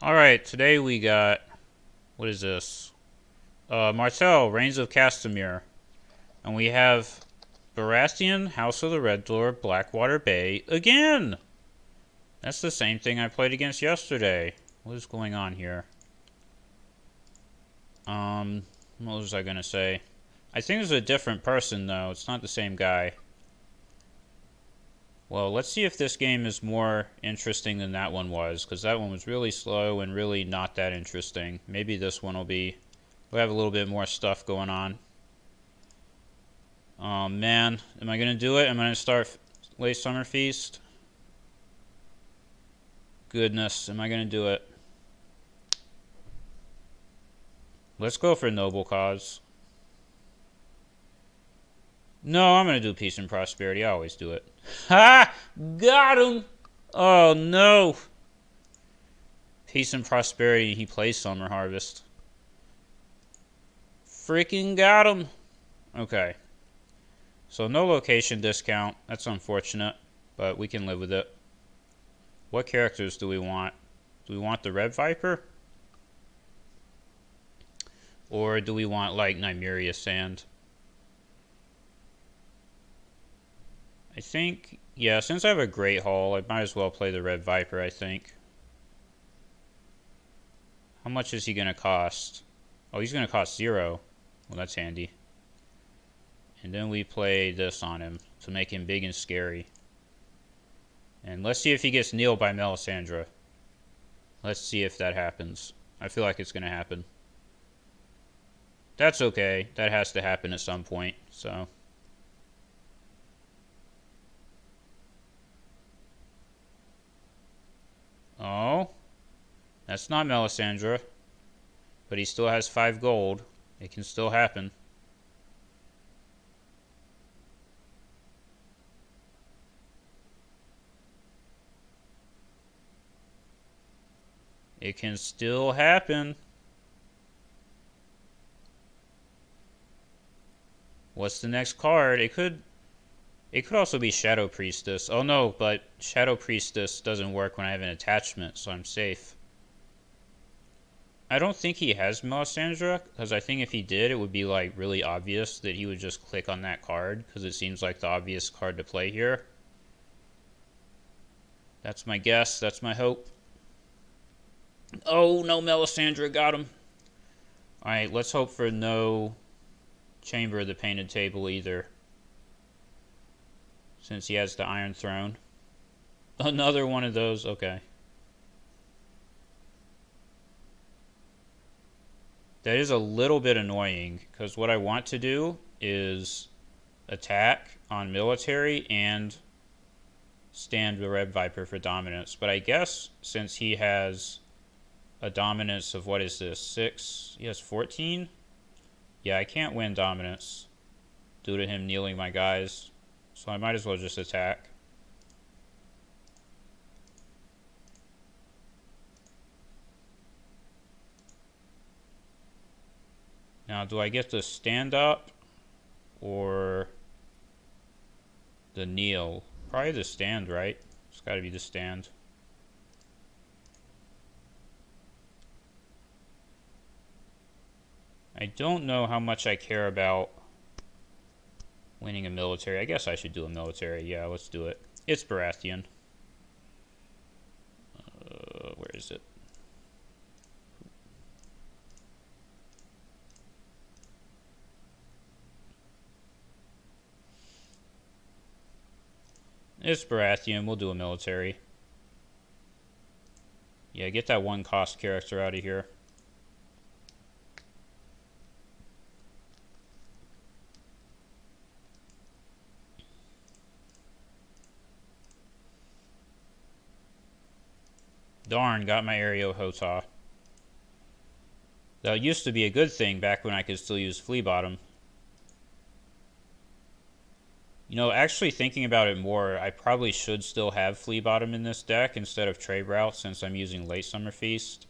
Alright, today we got, what is this? Martell, Reigns of Castamere. And we have Baratheon, House of the Red Door, Blackwater Bay, again! That's the same thing I played against yesterday. What is going on here? What was I gonna say? I think it's a different person, though. It's not the same guy. Well, let's see if this game is more interesting than that one was, because that one was really slow and really not that interesting. Maybe this one will be. We'll have a little bit more stuff going on. Oh man, am I gonna do it? Am I gonna start Late Summer Feast? Goodness, am I gonna do it? Let's go for Noble Cause. No, I'm gonna do Peace and Prosperity. I always do it. Ha! Got him! Oh no! Peace and Prosperity, he plays Summer Harvest. Freaking got him! Okay. So no location discount. That's unfortunate, but we can live with it. What characters do we want? Do we want the Red Viper? Or do we want, like, Nymeria Sand? I think, yeah, since I have a Great Hall, I might as well play the Red Viper, I think. How much is he going to cost? Oh, he's going to cost 0. Well, that's handy. And then we play this on him to make him big and scary. And let's see if he gets kneeled by Melisandre. Let's see if that happens. I feel like it's going to happen. That's okay. That has to happen at some point, so. Oh. That's not Melisandre. But he still has 5 gold. It can still happen. It can still happen. What's the next card? It could also be Shadow Priestess. Oh no, but Shadow Priestess doesn't work when I have an attachment, so I'm safe. I don't think he has Melisandre, because I think if he did, it would be like really obvious that he would just click on that card, because it seems like the obvious card to play here. That's my guess. That's my hope. Oh, no Melisandre. Got him. Alright, let's hope for no Chamber of the Painted Table either, since he has the Iron Throne. Another one of those. Okay. That is a little bit annoying, because what I want to do is attack on military and stand the Red Viper for dominance. But I guess since he has a dominance of, what is this, 6? He has 14? Yeah, I can't win dominance due to him kneeling my guys. So I might as well just attack. Now, do I get the stand up or the kneel? Probably the stand, right? It's got to be the stand. I don't know how much I care about winning a military. I guess I should do a military. Yeah, let's do it. It's Baratheon. Where is it? It's Baratheon. We'll do a military. Yeah, get that 1 cost character out of here. Darn, got my Aereo Hotah. That used to be a good thing back when I could still use Flea Bottom. You know, actually thinking about it more, I probably should still have Flea Bottom in this deck instead of Trade Route, since I'm using Late Summer Feast.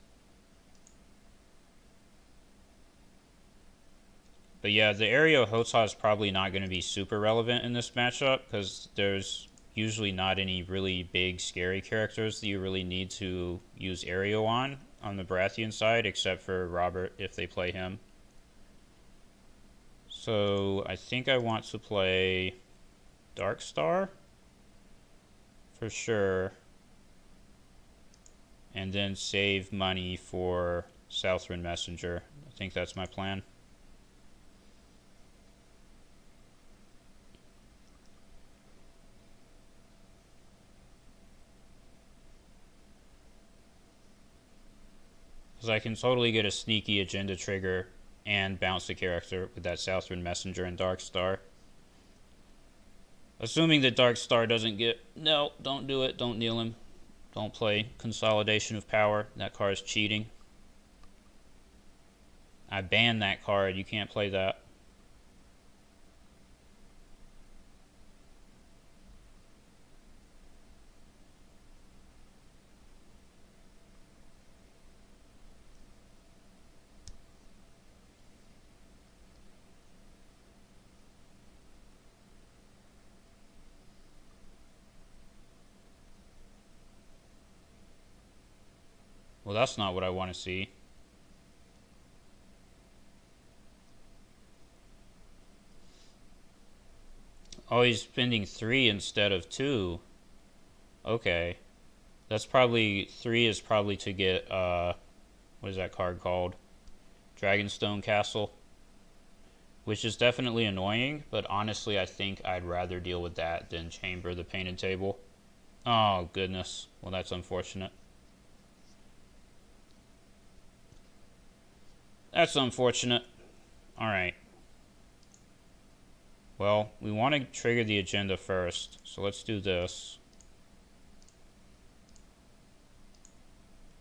But yeah, the Aereo Hotah is probably not going to be super relevant in this matchup, because there's usually not any really big scary characters that you really need to use Aereo on. on the Baratheon side, except for Robert if they play him. So I think I want to play Darkstar for sure, and then save money for Southron Messenger. I think that's my plan. Because I can totally get a sneaky agenda trigger and bounce the character with that Southron Messenger and Darkstar. Assuming that Darkstar doesn't get... No, don't do it. Don't kneel him. Don't play Consolidation of Power. That card is cheating. I banned that card. You can't play that. Well, that's not what I want to see. Oh, he's spending 3 instead of 2. Okay. That's probably... 3 is probably to get, what is that card called? Dragonstone Castle. Which is definitely annoying, but honestly I think I'd rather deal with that than Chamber the Painted Table. Oh, goodness. Well, that's unfortunate. That's unfortunate. Alright. Well, we want to trigger the agenda first, so let's do this.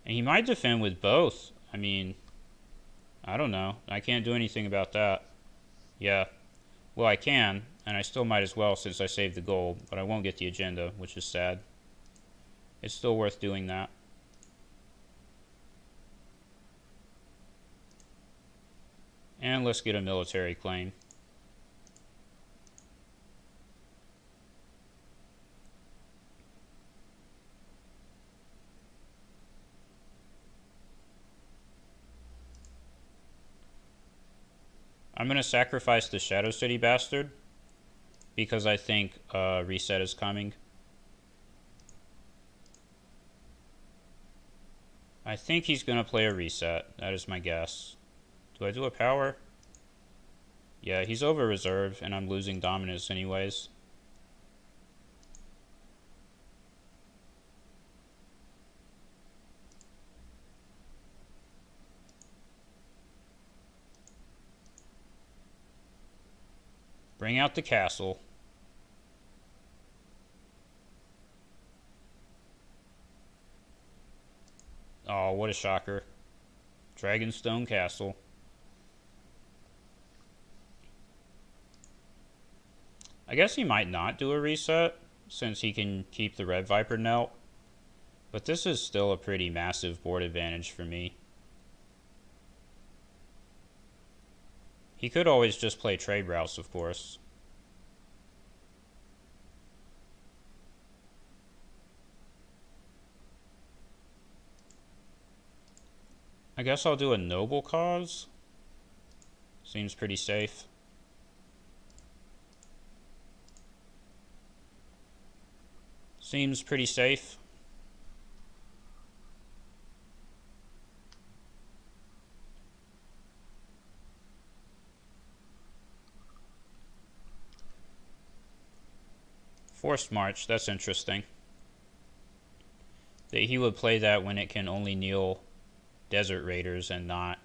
And he might defend with both. I mean, I don't know. I can't do anything about that. Yeah. Well, I can, and I still might as well since I saved the gold, but I won't get the agenda, which is sad. It's still worth doing that. And let's get a military claim. I'm going to sacrifice the Shadow City Bastard because I think reset is coming. I think he's going to play a reset. That is my guess. Do I do a power? Yeah, he's over reserve, and I'm losing dominance anyways. Bring out the castle. Oh, what a shocker. Dragonstone Castle. I guess he might not do a reset, since he can keep the Red Viper knelt. But this is still a pretty massive board advantage for me. He could always just play trade routes, of course. I guess I'll do a noble cause. Seems pretty safe. Seems pretty safe. Forced March, that's interesting. That he would play that when it can only kneel Desert Raiders and not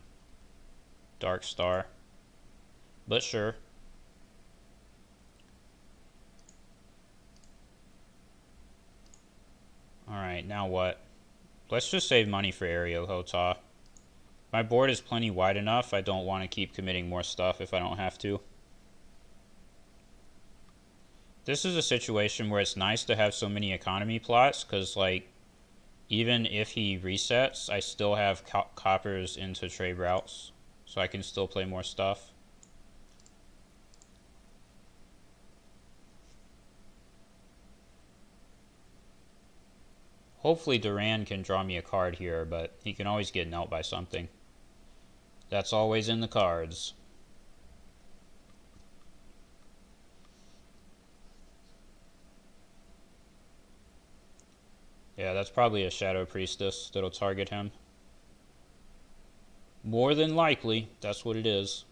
Darkstar. But sure. Alright, now what? Let's just save money for Aereo Hota. My board is plenty wide enough. I don't want to keep committing more stuff if I don't have to. This is a situation where it's nice to have so many economy plots, because, like, even if he resets, I still have coppers into trade routes, so I can still play more stuff. Hopefully Duran can draw me a card here, but he can always get knelt by something. That's always in the cards. Yeah, that's probably a Shadow Priestess that'll target him. More than likely, that's what it is.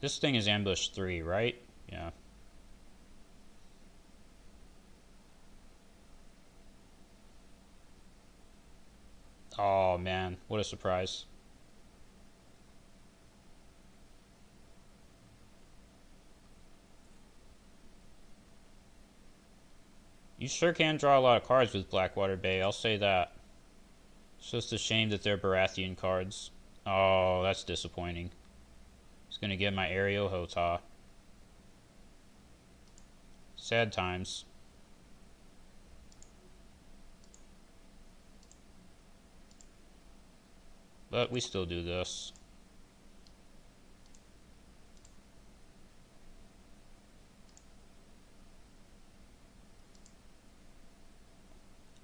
This thing is ambush 3, right? Yeah. Oh man, what a surprise. You sure can draw a lot of cards with Blackwater Bay, I'll say that. It's just a shame that they're Baratheon cards. Oh, that's disappointing. He's gonna get my aerial Hotah. Sad times. But we still do this.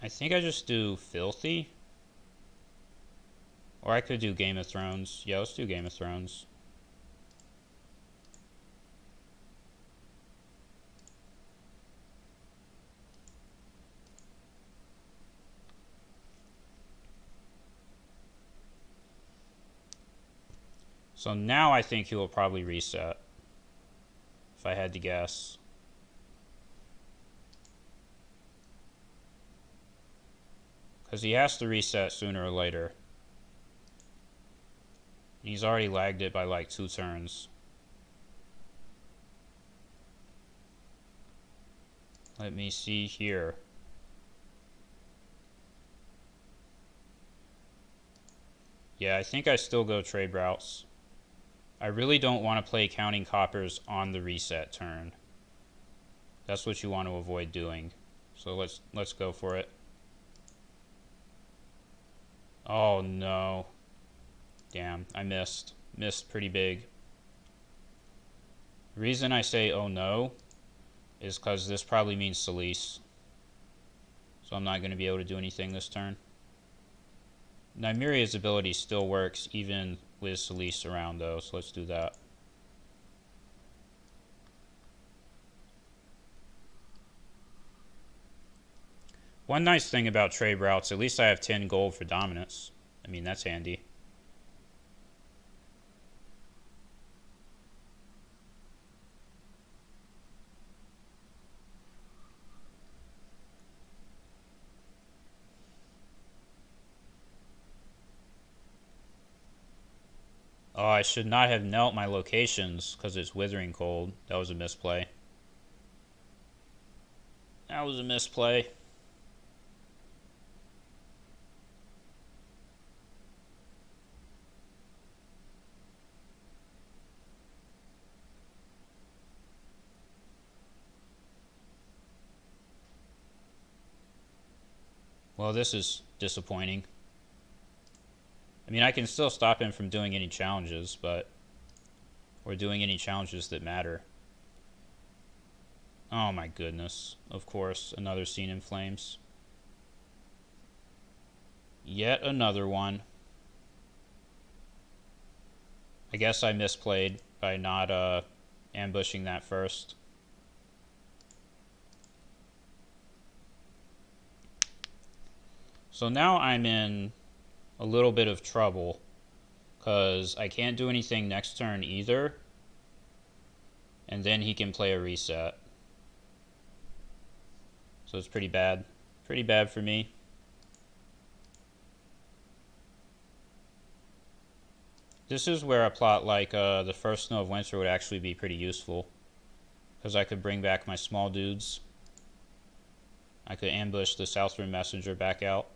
I think I just do Filthy. Or I could do Game of Thrones. Yeah, let's do Game of Thrones. So now I think he will probably reset. If I had to guess. Because he has to reset sooner or later. He's already lagged it by like 2 turns. Let me see here. Yeah, I think I still go trade routes. I really don't want to play counting coppers on the reset turn. That's what you want to avoid doing. So let's go for it. Oh no. Damn, I missed. Missed pretty big. The reason I say oh no is because this probably means Selyse. So I'm not going to be able to do anything this turn. Nymeria's ability still works even with Selyse around though, so let's do that. One nice thing about trade routes, at least I have 10 gold for dominance. I mean, that's handy. Oh, I should not have knelt my locations because it's Withering Cold. That was a misplay. That was a misplay. Well, this is disappointing. I mean, I can still stop him from doing any challenges, but... or doing any challenges that matter. Oh my goodness. Of course, another Scene in Flames. Yet another one. I guess I misplayed by not ambushing that first. So now I'm in a little bit of trouble because I can't do anything next turn either, and then he can play a reset. So it's pretty bad. Pretty bad for me. This is where a plot like the First Snow of Winter would actually be pretty useful, because I could bring back my small dudes. I could ambush the Southern Messenger back out.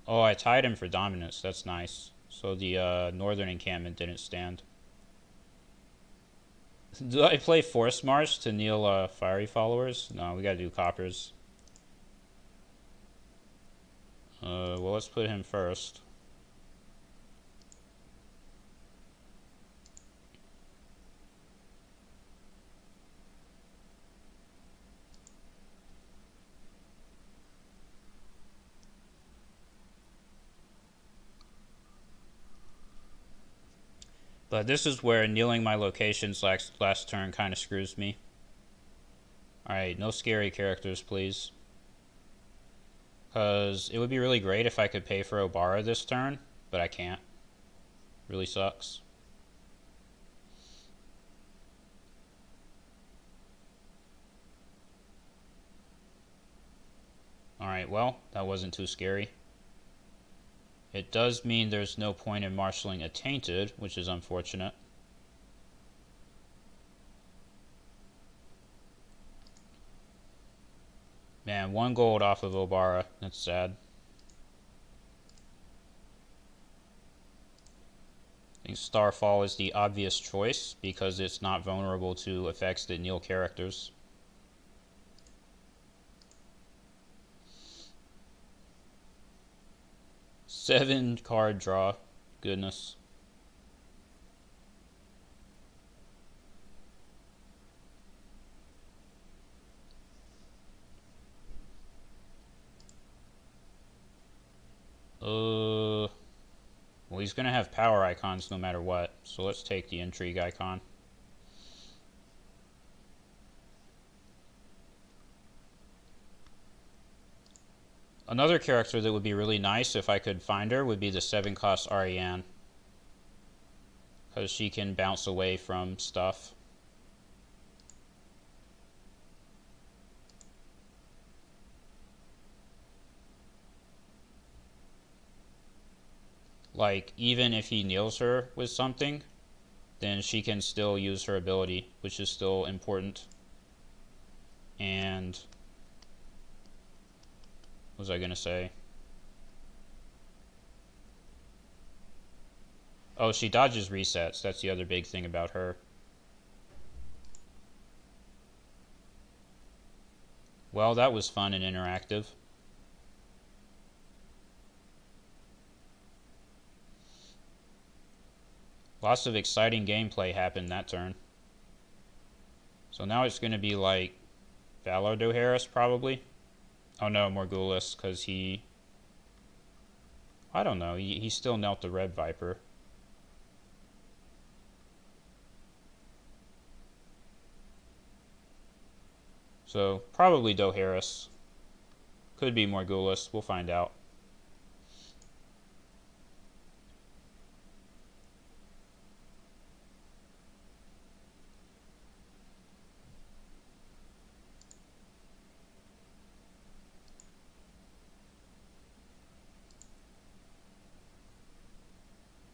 Oh, I tied him for dominance. That's nice. So the northern encampment didn't stand. Do I play Force March to kneel fiery followers? No, we gotta do coppers. Well, let's put him first. But this is where kneeling my locations last turn kind of screws me. Alright, no scary characters, please. Because it would be really great if I could pay for Obara this turn, but I can't. Really sucks. Alright, well, that wasn't too scary. It does mean there's no point in marshalling a Tainted, which is unfortunate. Man, 1 gold off of Obara. That's sad. I think Starfall is the obvious choice because it's not vulnerable to effects that kneel characters. Seven card draw. Goodness. Well, he's going to have power icons no matter what, so let's take the intrigue icon. Another character that would be really nice if I could find her would be the 7-cost Ariane, because she can bounce away from stuff. Like, even if he kneels her with something, then she can still use her ability, which is still important. And what was I going to say? Oh, she dodges resets. That's the other big thing about her. Well, that was fun and interactive. Lots of exciting gameplay happened that turn. So now it's going to be like Valar Dohaeris probably. Oh no, Morghulis, because he... I don't know, he still knelt the Red Viper. So, probably Dohaeris. Could be Morghulis, we'll find out.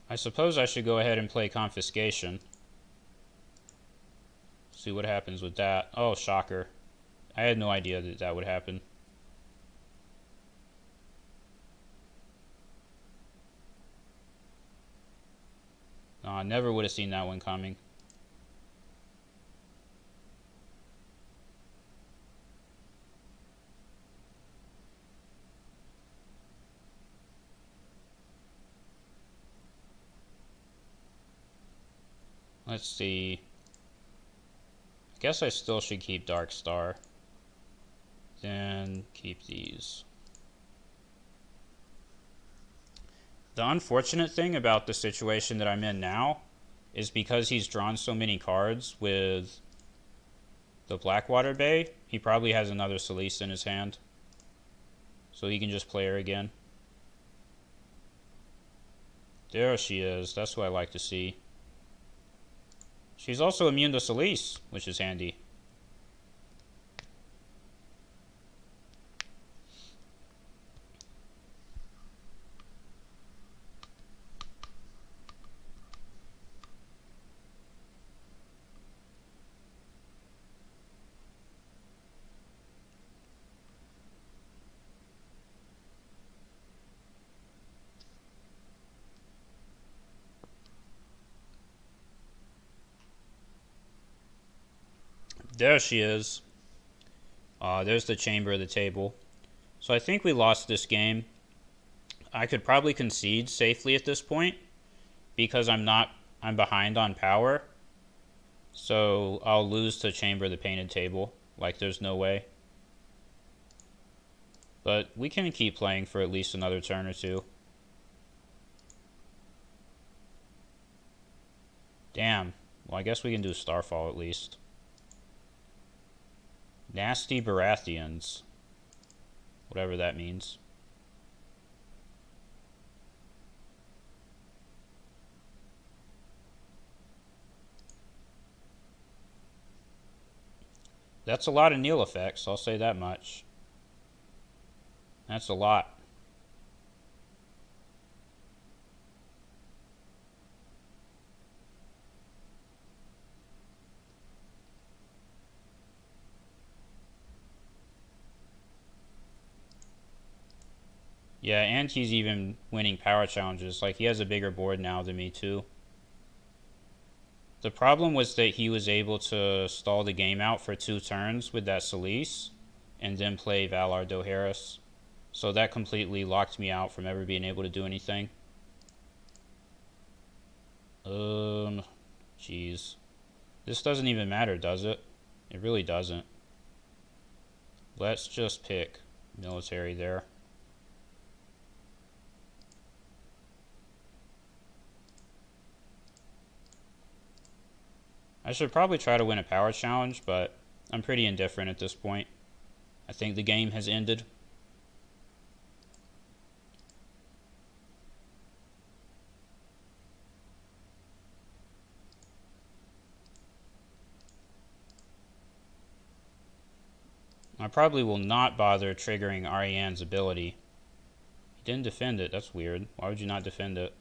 I suppose I should go ahead and play Confiscation. See what happens with that. Oh, shocker. I had no idea that that would happen. No, I never would have seen that one coming. Let's see. I guess I still should keep Dark Star. Then keep these. The unfortunate thing about the situation that I'm in now is because he's drawn so many cards with the Blackwater Bay, he probably has another Selyse in his hand. So he can just play her again. There she is. That's what I like to see. She's also immune to Selyse, which is handy. There she is. There's the chamber of the table. So I think we lost this game. I could probably concede safely at this point because I'm behind on power. So I'll lose to chamber of the painted table. Like there's no way. But we can keep playing for at least another turn or two. Damn. Well, I guess we can do Starfall at least. Nasty Baratheons. Whatever that means. That's a lot of Neil effects, I'll say that much. That's a lot. Yeah, and he's even winning power challenges. Like, he has a bigger board now than me, too. The problem was that he was able to stall the game out for 2 turns with that Selyse, and then play Valar Dohaeris. So that completely locked me out from ever being able to do anything. Jeez. This doesn't even matter, does it? It really doesn't. Let's just pick military there. I should probably try to win a power challenge, but I'm pretty indifferent at this point. I think the game has ended. I probably will not bother triggering Ariane's ability. He didn't defend it. That's weird. Why would you not defend it?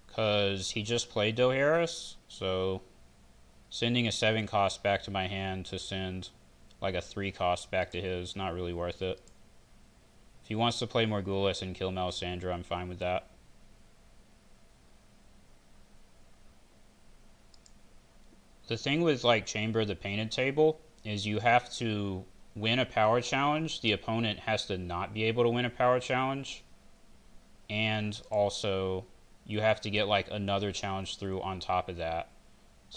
Because he just played Dohaeris, so sending a 7 cost back to my hand to send like a 3 cost back to his, not really worth it. If he wants to play Morghulis and kill Melisandre, I'm fine with that. The thing with like Chamber of the Painted Table is you have to win a power challenge. The opponent has to not be able to win a power challenge. And also you have to get like another challenge through on top of that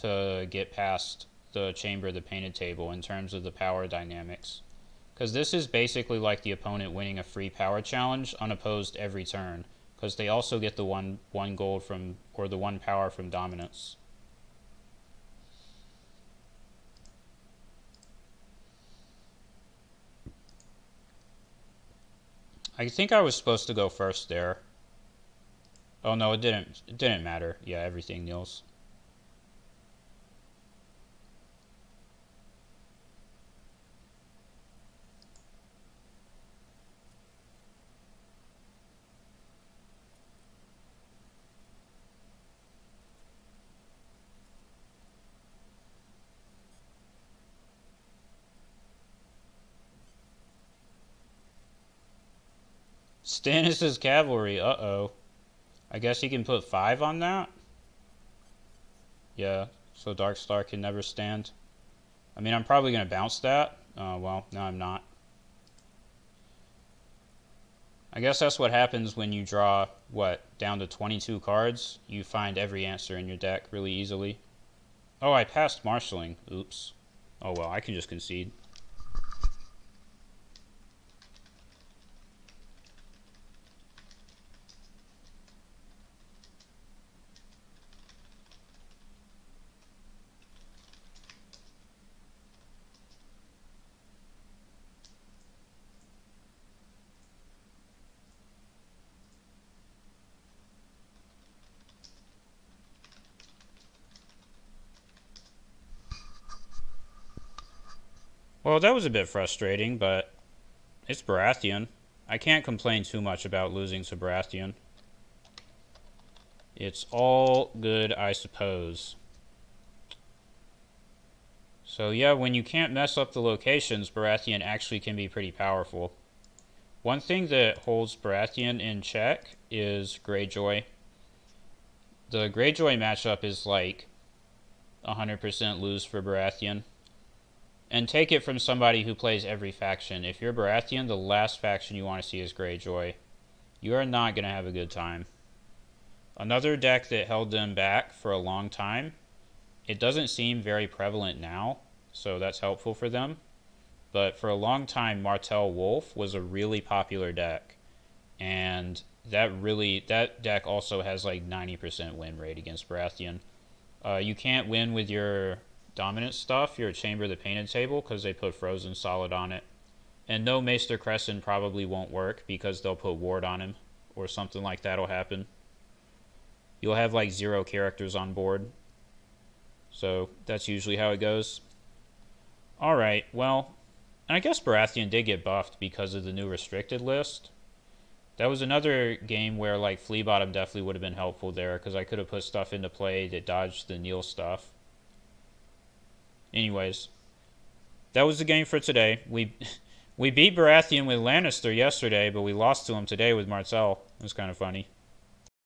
to get past the Chamber of the Painted Table in terms of the power dynamics. Because this is basically like the opponent winning a free power challenge unopposed every turn. Because they also get the one gold from, or the 1 power from dominance. I think I was supposed to go first there. Oh no, it didn't. It didn't matter. Yeah, everything kneels. Stannis' cavalry. Uh-oh. I guess he can put 5 on that? Yeah, so Darkstar can never stand. I mean, I'm probably going to bounce that. Well, no, I'm not. I guess that's what happens when you draw, what, down to 22 cards? You find every answer in your deck really easily. Oh, I passed marshalling. Oops. Oh, well, I can just concede. Well, that was a bit frustrating, but it's Baratheon. I can't complain too much about losing to Baratheon. It's all good, I suppose. So yeah, when you can't mess up the locations, Baratheon actually can be pretty powerful. One thing that holds Baratheon in check is Greyjoy. The Greyjoy matchup is like 100% lose for Baratheon. And take it from somebody who plays every faction. If you're Baratheon, the last faction you want to see is Greyjoy. You are not going to have a good time. Another deck that held them back for a long time, it doesn't seem very prevalent now, so that's helpful for them, but for a long time, Martell Wolf was a really popular deck. And that deck also has like 90% win rate against Baratheon. You can't win with your dominant stuff, your Chamber of the Painted Table, because they put Frozen Solid on it. And no Maester Crescent probably won't work because they'll put Ward on him, or something like that'll happen. You'll have like 0 characters on board. So that's usually how it goes. Alright, well, I guess Baratheon did get buffed because of the new restricted list. That was another game where like Flea Bottom definitely would have been helpful there, because I could have put stuff into play that dodged the Neil stuff. Anyways, that was the game for today. We beat Baratheon with Lannister yesterday, but we lost to him today with Martell. It was kind of funny.